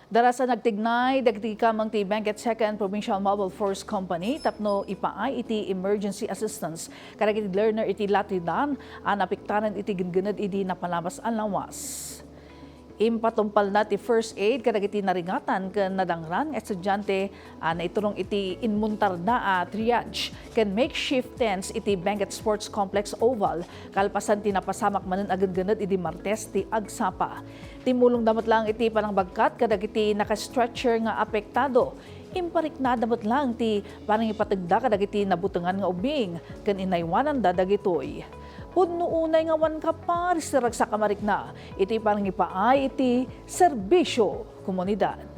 Daras sa nagtignay, dagiti kamang ti Benguet 2nd Provincial Mobile Force Company, tapno ipaay iti emergency assistance. Kadagiti learner iti Latidan, apiktaran iti gingunad iti napalabas ang lawas. Impatumpal na ti first aid kadagiti naringatan ken nadangran estudyante na iturong iti inmuntar na triage ken makeshift tents iti Benguet Sports Complex Oval kalpasan ti napasamak manen agad-ganad iti Martes ti agsapa. Timulong damat lang iti panangbagkat kadagiti naka-stretcher nga apektado. Imparik na damat lang ti parang ipatagda kadagiti nabutangan nga ubing ken inaywanan da dagitoy. Pudno unay nga wan kapar sirag sa kamarik na iti parang ipaay iti serbisyo komunidad.